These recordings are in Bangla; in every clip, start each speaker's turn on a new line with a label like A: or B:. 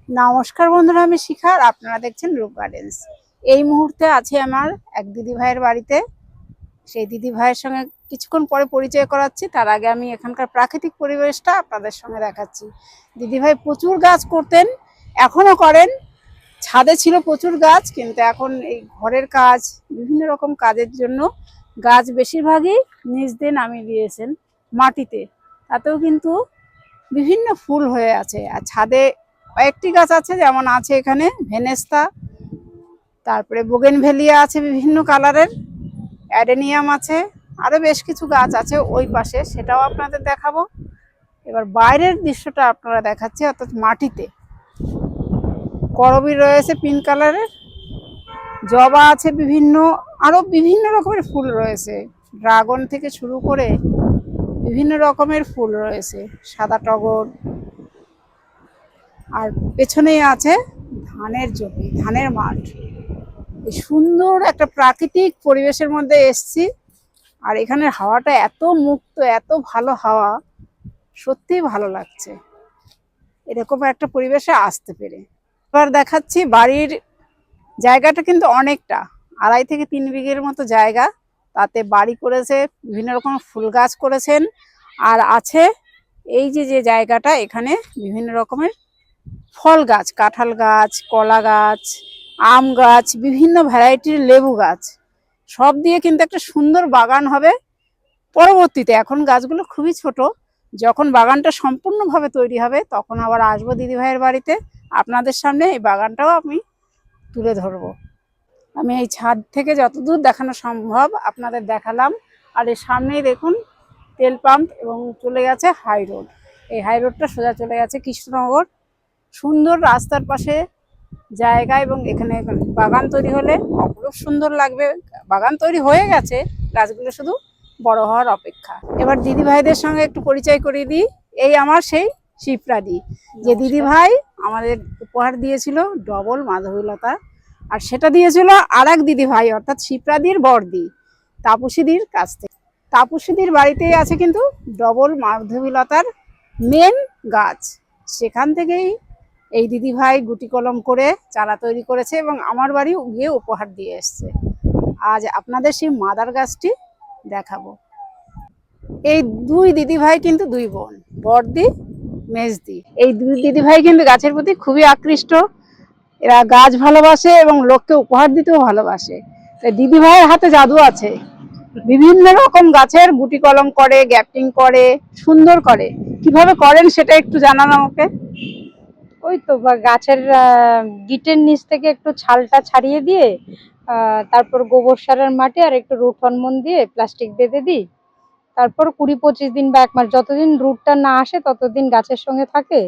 A: নমস্কার বন্ধুরা, আমি শিখা আর আপনারা দেখছেন রূপ গার্ডেন্স। এই মুহূর্তে আছে আমার এক দিদি ভাইয়ের বাড়িতে। সেই দিদি ভাইয়ের সঙ্গে কিছুক্ষণ পরে পরিচয় করাচ্ছি। তার আগে আমি এখানকার প্রাকৃতিক পরিবেশটা আপনাদের সঙ্গে দেখাচ্ছি। দিদি ভাই প্রচুর গাছ করতেন, এখনো করেন। ছাদে ছিল প্রচুর গাছ, কিন্তু এখন এই ঘরের কাজ, বিভিন্ন রকম কাজের জন্য গাছ বেশিরভাগই নিচ দিয়ে নামিয়ে দিয়েছেন মাটিতে। তাতেও কিন্তু বিভিন্ন ফুল হয়ে আছে। আর ছাদে কয়েকটি গাছ আছে, যেমন আছে এখানে ভেনেস্তা, তারপরে বোগেনভেলিয়া আছে বিভিন্ন কালারের, অ্যাডেনিয়াম আছে, আরো বেশ কিছু গাছ আছে ওই পাশে, সেটাও আপনাদের দেখাবো। এবার বাইরের দৃশ্যটা আপনারা দেখাচ্ছি, অর্থাৎ মাটিতে করবী রয়েছে পিঙ্ক কালারের, জবা আছে বিভিন্ন, আরো বিভিন্ন রকমের ফুল রয়েছে। ড্রাগন থেকে শুরু করে বিভিন্ন রকমের ফুল রয়েছে, সাদা টগর। আর পেছনেই আছে ধানের জমি, ধানের মাঠ। এই সুন্দর একটা প্রাকৃতিক পরিবেশের মধ্যে এসছি। আর এখানের হাওয়াটা এত মুক্ত, এত ভালো হাওয়া, সত্যিই ভালো লাগছে এরকম একটা পরিবেশে আসতে পেরে। এবার দেখাচ্ছি বাড়ির জায়গাটা কিন্তু অনেকটা, 2.5 থেকে 3 বিঘের মতো জায়গা। তাতে বাড়ি করেছে, বিভিন্ন রকম ফুল গাছ করেছেন। আর আছে এই যে যে জায়গাটা, এখানে বিভিন্ন রকমের ফল গাছ, কাঁঠাল গাছ, কলা গাছ, আম গাছ, বিভিন্ন ভ্যারাইটির লেবু গাছ, সব দিয়ে কিন্তু একটা সুন্দর বাগান হবে পরবর্তীতে। এখন গাছগুলো খুবই ছোট, যখন বাগানটা সম্পূর্ণভাবে তৈরি হবে তখন আবার আসবো দিদিভাইয়ের বাড়িতে, আপনাদের সামনে এই বাগানটাও আমি তুলে ধরবো। আমি এই ছাদ থেকে যতদূর দেখানো সম্ভব আপনাদের দেখালাম। আর এর সামনেই দেখুন তেল পাম্প, এবং চলে গেছে হাই রোড। এই হাই রোডটা সোজা চলে গেছে কৃষ্ণনগর। সুন্দর রাস্তার পাশে জায়গা, এবং এখানে বাগান তৈরি হলে অপরূপ সুন্দর লাগবে। বাগান তৈরি হয়ে গেছে, গাছগুলো শুধু বড় হওয়ার অপেক্ষা। এবার দিদি ভাইদের সঙ্গে একটু পরিচয় করিয়ে দিই। এই আমার সেই শিপ্রাদি, যে দিদি ভাই আমাদের উপহার দিয়েছিল ডবল মাধবীলতা, আর সেটা দিয়েছিল আর এক দিদি ভাই, অর্থাৎ শিপ্রাদির বড়দি তাপসীদির কাছ থেকে। তাপসীদির বাড়িতেই আছে কিন্তু ডবল মাধবীলতার মেন গাছ। সেখান থেকেই এই দিদি ভাই গুটি কলম করে চারা তৈরি করেছে এবং আমার বাড়ি গিয়ে উপহার দিয়ে এসছে। আজ আপনাদের সেই মাদার গাছটি দেখাবো। এই দুই দিদি ভাই কিন্তু দুই বোন, বড়দি মেজদি। এই দুই দিদি ভাই কিন্তু গাছের প্রতি খুবই আকৃষ্ট। এরা গাছ ভালোবাসে এবং লোককে উপহার দিতেও ভালোবাসে। দিদি ভাইয়ের হাতে জাদু আছে, বিভিন্ন রকম গাছের গুটি কলম করে, গ্যাপটিং করে, সুন্দর করে। কিভাবে করেন সেটা একটু জানান আমাকে।
B: ওই তো গাছের গিটের নিচ থেকে একটু ছালটা ছাড়িয়ে দিয়ে তারপর গোবর সারের মাটি আর একটু রুট হরমোন দিয়ে প্লাস্টিক বেঁধে দিই। তারপর 20-25 দিন বা 1 মাস, যতদিন রুটটা না আসে ততদিন গাছের সঙ্গে থাকে।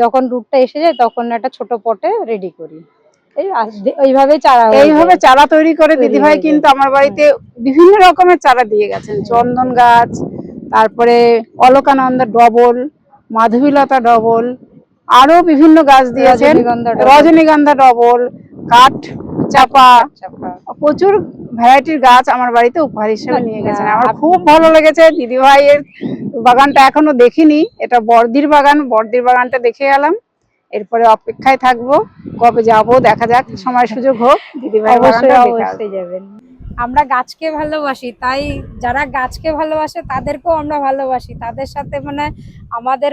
B: যখন রুটটা এসে যায় তখন একটা ছোট পটে রেডি করি। এইভাবে
A: চারা তৈরি করে দিদি ভাই কিন্তু আমার বাড়িতে বিভিন্ন রকমের চারা দিয়ে গেছেন। চন্দন গাছ, তারপরে অলকানন্দা ডবল, মাধবীলতা ডবল, আরো বিভিন্ন গাছ দিয়েছেন, রজনীগন্ধা ডবল, কাঠ চাপা, প্রচুর ভ্যারাইটির গাছ আমার বাড়িতে উপহার হিসেবে নিয়ে গেছেন। আমার খুব ভালো লেগেছে। দিদি ভাইয়ের বাগানটা এখনো দেখিনি, এটা বড়দির বাগান, বড়দির বাগানটা দেখে গেলাম। এরপরে অপেক্ষায় থাকবো কবে যাবো, দেখা যাক, সময় সুযোগ হোক দিদি ভাই
B: অবশ্যই যাবেন। আমরা গাছকে ভালোবাসি, তাই যারা গাছকে ভালোবাসে তাদেরকেও আমরা ভালোবাসি। তাদের সাথে মানে আমাদের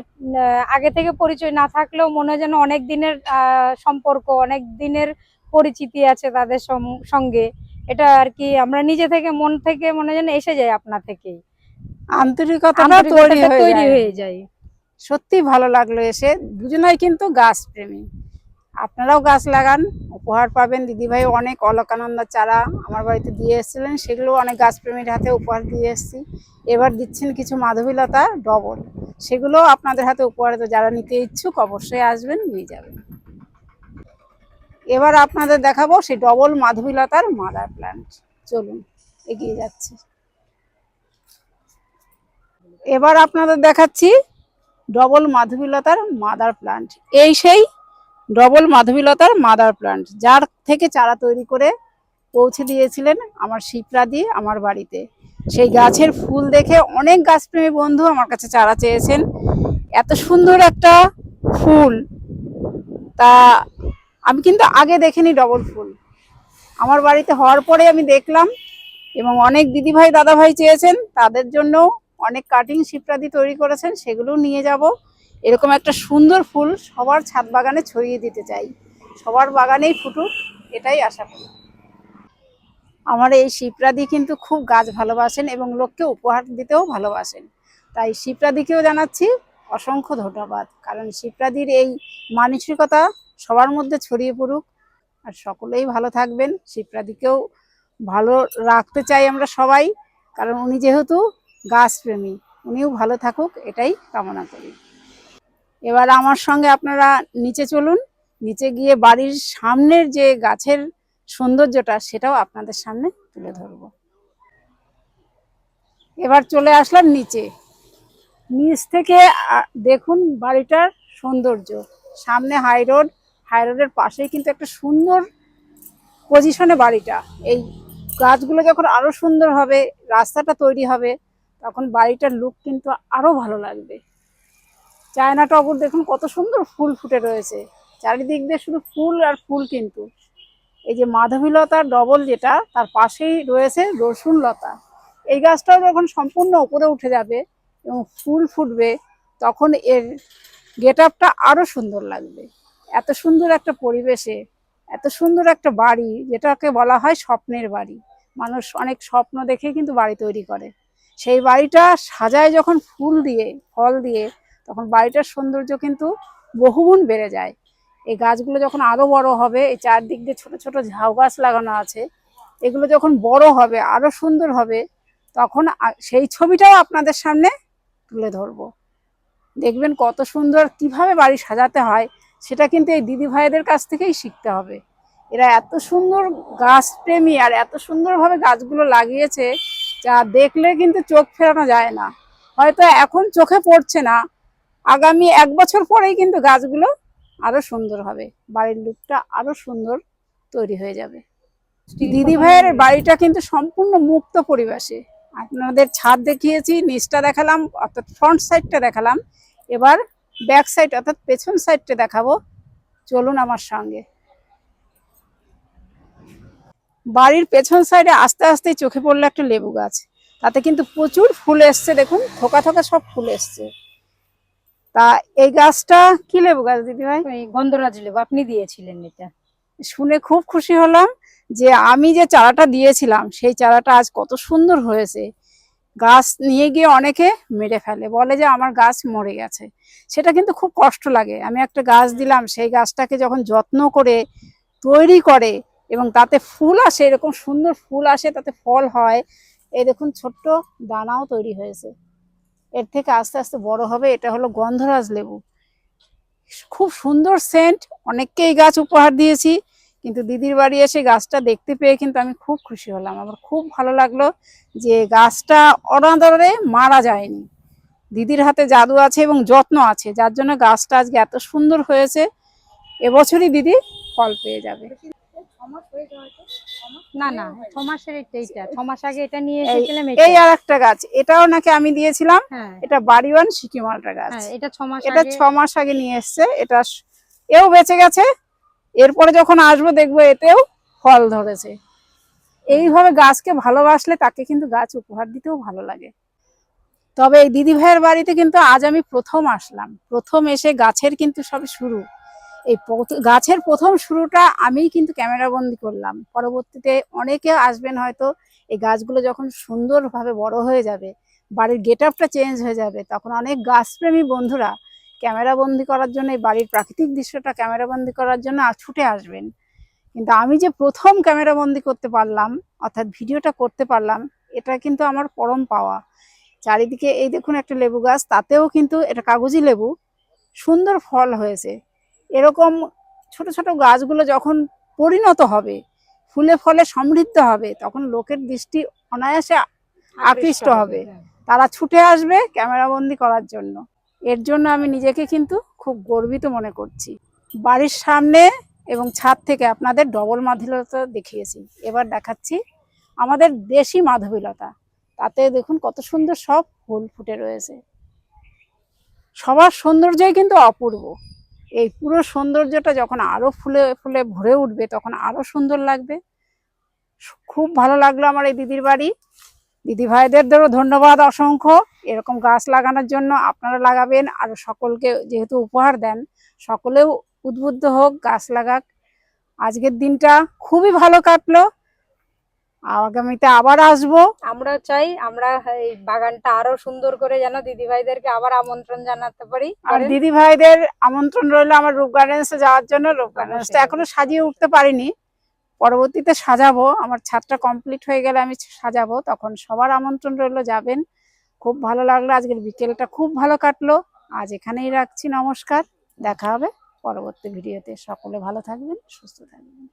B: আগে থেকে পরিচয় না থাকলেও মনে হয় যেন অনেক দিনের সম্পর্ক, অনেক দিনের পরিচিতি আছে তাদের সঙ্গে। এটা আর কি আমরা নিজে থেকে মন থেকে মনে যেন এসে যায়, আপনা থেকেই
A: আন্তরিকতাটা তৈরি হয়ে যায়। সত্যি ভালো লাগলো এসে। দুজনাই কিন্তু গাছ প্রেমী। আপনারাও গাছ লাগান, উপহার পাবেন। দিদিভাই অনেক অলকানন্দা চারা আমার বাড়িতে দিয়ে এসেছিলেন, সেগুলো অনেক গাছপ্রেমীর হাতে উপহার দিয়ে এসেছি। এবার দিচ্ছেন কিছু মাধবীলতা ডবল, সেগুলো আপনাদের হাতে উপহার। যারা নিতে ইচ্ছুক অবশ্যই আসবেন, নিয়ে যাবেন। এবার আপনাদের দেখাবো সেই ডবল মাধবীলতার মাদার প্ল্যান্ট। চলুন এগিয়ে যাচ্ছি। এবার আপনাদের দেখাচ্ছি ডবল মাধবীলতার মাদার প্ল্যান্ট। এই সেই ডবল মাধবীলতার মাদার প্ল্যান্ট, যার থেকে চারা তৈরি করে পৌঁছে দিয়েছিলেন আমার শিপ্রাদি আমার বাড়িতে। সেই গাছের ফুল দেখে অনেক গাছপ্রেমী বন্ধু আমার কাছে চারা চেয়েছেন। এত সুন্দর একটা ফুল, তা আমি কিন্তু আগে দেখিনি ডবল ফুল, আমার বাড়িতে হওয়ার পরে আমি দেখলাম, এবং অনেক দিদিভাই দাদাভাই চেয়েছেন, তাদের জন্য অনেক কাটিং শিপ্রাদি তৈরি করেছেন, সেগুলো নিয়ে যাব। এরকম একটা সুন্দর ফুল সবার ছাদ বাগানে ছড়িয়ে দিতে চাই, সবার বাগানেই ফুটুক, এটাই আশা করি। আমার এই শিপ্রাদি কিন্তু খুব গাছ ভালোবাসেন এবং লোককে উপহার দিতেও ভালোবাসেন, তাই শিপ্রাদিকেও জানাচ্ছি অসংখ্য ধন্যবাদ, কারণ শিপ্রাদির এই মানসিকতা সবার মধ্যে ছড়িয়ে পড়ুক, আর সকলেই ভালো থাকবেন। শিপ্রাদিকেও ভালো রাখতে চাই আমরা সবাই, কারণ উনি যেহেতু গাছপ্রেমী, উনিও ভালো থাকুক, এটাই কামনা করি। এবার আমার সঙ্গে আপনারা নিচে চলুন, নিচে গিয়ে বাড়ির সামনের যে গাছের সৌন্দর্যটা সেটাও আপনাদের সামনে তুলে ধরব। এবার চলে আসলাম নিচে, নিচ থেকে দেখুন বাড়িটার সৌন্দর্য। সামনে হাই রোড, হাই রোডের পাশেই কিন্তু একটা সুন্দর পজিশনে বাড়িটা। এই গাছগুলো যখন আরো সুন্দর হবে, রাস্তাটা তৈরি হবে, তখন বাড়িটার লুক কিন্তু আরো ভালো লাগবে। চায়না টগর দেখুন কত সুন্দর ফুল ফুটে রয়েছে, চারিদিক দিয়ে শুধু ফুল আর ফুল। কিন্তু এই যে মাধবীলতা ডবল যেটা, তার পাশেই রয়েছে রসুন লতা। এই গাছটাও যখন সম্পূর্ণ উপরে উঠে যাবে এবং ফুল ফুটবে, তখন এর গেট আপটা আরো সুন্দর লাগবে। এত সুন্দর একটা পরিবেশে এত সুন্দর একটা বাড়ি, যেটাকে বলা হয় স্বপ্নের বাড়ি। মানুষ অনেক স্বপ্ন দেখে কিন্তু বাড়ি তৈরি করে, সেই বাড়িটা সাজায় যখন ফুল দিয়ে ফল দিয়ে, তখন বাড়িটার সৌন্দর্য কিন্তু বহুগুণ বেড়ে যায়। এই গাছগুলো যখন আরো বড় হবে, এই চারদিক দিয়ে ছোট ছোট ঝাউ গাছ লাগানো আছে, এগুলো যখন বড় হবে আরো সুন্দর হবে, তখন সেই ছবিটাও আপনাদের সামনে তুলে ধরবো। দেখবেন কত সুন্দর কিভাবে বাড়ি সাজাতে হয়, সেটা কিন্তু এই দিদি ভাইদের কাছ থেকেই শিখতে হবে। এরা এত সুন্দর গাছ প্রেমী আর এত সুন্দরভাবে গাছগুলো লাগিয়েছে, যা দেখলে কিন্তু চোখ ফেরানো যায় না। হয়তো এখন চোখে পড়ছে না, আগামী 1 বছর পরেই কিন্তু গাছগুলো আরো সুন্দর হবে, বাড়ির লুকটা আরো সুন্দর তৈরি হয়ে যাবে। দিদি ভাইয়ের বাড়িটা কিন্তু সম্পূর্ণ মুক্ত পরিবেশে। আপনাদের ছাদ দেখিয়েছি, নিচটা দেখালাম, অর্থাৎ ফ্রন্ট সাইডটা দেখালাম, এবার ব্যাক সাইড অর্থাৎ পেছন সাইডটা দেখাবো। চলুন আমার সঙ্গে। বাড়ির পেছন সাইডে আস্তে আস্তে চোখে পড়লো একটা লেবু গাছ, তাতে কিন্তু প্রচুর ফুল এসছে, দেখুন থোকা থোকা সব ফুল এসছে। তা এই গাছটা কি লেবু গাছ দিদি ভাই?
B: ওই গন্ধরাজ লেবু আপনি দিয়েছিলেন এটা।
A: শুনে খুব খুশি হলাম যে আমি যে চারাটা দিয়েছিলাম সেই চারাটা আজ কত সুন্দর হয়েছে। গাছ নিয়ে গিয়ে অনেকে মেরে ফেলে, বলে যে আমার গাছ মরে গেছে, সেটা কিন্তু খুব কষ্ট লাগে। আমি একটা গাছ দিলাম, সেই গাছটাকে যখন যত্ন করে তৈরি করে এবং তাতে ফুল আসে, এরকম সুন্দর ফুল আসে, তাতে ফল হয়, এই দেখুন ছোট্ট দানাও তৈরি হয়েছে, এর থেকে আস্তে আস্তে বড় হবে। এটা হলো গন্ধরাজ লেবু, খুব সুন্দর সেন্ট। অনেককে এই গাছ উপহার দিয়েছি, কিন্তু দিদির বাড়ি এসে গাছটা দেখতে পেয়ে কিন্তু আমি খুব খুশি হলাম। আমার খুব ভালো লাগলো যে গাছটা অনাদরে মারা যায়নি, দিদির হাতে জাদু আছে এবং যত্ন আছে, যার জন্য গাছটা আজকে এত সুন্দর হয়েছে। এবছরই দিদি ফল পেয়ে যাবে।
B: না না, 6 মাসের এইটা, 6 মাস আগে এটা নিয়ে
A: এই
B: এসেছিলাম।
A: এই আর একটা গাছ, এটাও নাকি আমি দিয়েছিলাম।
B: হ্যাঁ
A: এটা বাড়িওয়ান সিকি মালটা গাছ,
B: হ্যাঁ, এটা 6 মাস
A: এটা
B: আগে।
A: 6 মাস আগে নিয়ে এসছে। এটা এও বেঁচে গেছে, এরপরে যখন আসবো দেখবো এতেও ফল ধরেছে। এইভাবে গাছকে ভালোবাসলে তাকে কিন্তু গাছ উপহার দিতেও ভালো লাগে। তবে এই দিদি ভাইয়ের বাড়িতে কিন্তু আজ আমি প্রথম আসলাম, প্রথম এসে গাছের কিন্তু সব শুরু, এই গাছের প্রথম শুরুটা আমিই কিন্তু ক্যামেরা বন্দি করলাম। পরবর্তীতে অনেকে আসবেন হয়তো, এই গাছগুলো যখন সুন্দরভাবে বড় হয়ে যাবে, বাড়ির গেট আপটা চেঞ্জ হয়ে যাবে, তখন অনেক গাছপ্রেমী বন্ধুরা ক্যামেরা বন্দি করার জন্য, এই বাড়ির প্রাকৃতিক দৃশ্যটা ক্যামেরা বন্দি করার জন্য ছুটে আসবেন। কিন্তু আমি যে প্রথম ক্যামেরা বন্দি করতে পারলাম, অর্থাৎ ভিডিওটা করতে পারলাম, এটা কিন্তু আমার পরম পাওয়া। চারিদিকে এই দেখুন একটা লেবু গাছ, তাতেও কিন্তু এটা কাগজি লেবু, সুন্দর ফল হয়েছে। এরকম ছোট ছোট গাছগুলো যখন পরিণত হবে, ফুলে ফলে সমৃদ্ধ হবে, তখন লোকের দৃষ্টি অনায়াসে আকৃষ্ট হবে, তারা ছুটে আসবে ক্যামেরা বন্দি করার জন্য। এর জন্য আমি নিজেকে কিন্তু খুব গর্বিত মনে করছি। বাড়ির সামনে এবং ছাদ থেকে আপনাদের ডবল মাধবীলতা দেখিয়েছি, এবার দেখাচ্ছি আমাদের দেশি মাধবীলতা। তাতে দেখুন কত সুন্দর সব ফুল ফুটে রয়েছে, সবার সৌন্দর্যই কিন্তু অপূর্ব। এই পুরো সৌন্দর্যটা যখন আরো ফুলে ফুলে ভরে উঠবে তখন আরো সুন্দর লাগবে। খুব ভালো লাগলো আমার এই দিদির বাড়ি। দিদি ভাইদেরও ধন্যবাদ অসংখ্য, এরকম গাছ লাগানোর জন্য। আপনারা লাগাবেন, আর সকলকে যেহেতু উপহার দেন, সকলেও উদ্বুদ্ধ হোক, গাছ লাগাক। আজকের দিনটা খুবই ভালো কাটলো, আগামীতে আবার আসবো।
B: আমরা চাই আমরা এই বাগানটা আরো সুন্দর করে যেন দিদি ভাইদেরকে আবার আমন্ত্রণ জানাতে পারি।
A: আর দিদি ভাইদের আমন্ত্রণ রইলো আমার রূপ গার্ডেন্সে যাওয়ার জন্য। রূপ গার্ডেন্সটা এখনো সাজিয়ে উঠতে পারিনি, পরবর্তীতে সাজাবো। আমার ছাদটা কমপ্লিট হয়ে গেলে আমি সাজাবো, তখন সবার আমন্ত্রণ রইলো, যাবেন। খুব ভালো লাগলো, আজকের বিকেলটা খুব ভালো কাটলো। আজ এখানেই রাখছি, নমস্কার। দেখা হবে পরবর্তী ভিডিওতে। সকলে ভালো থাকবেন, সুস্থ থাকবেন।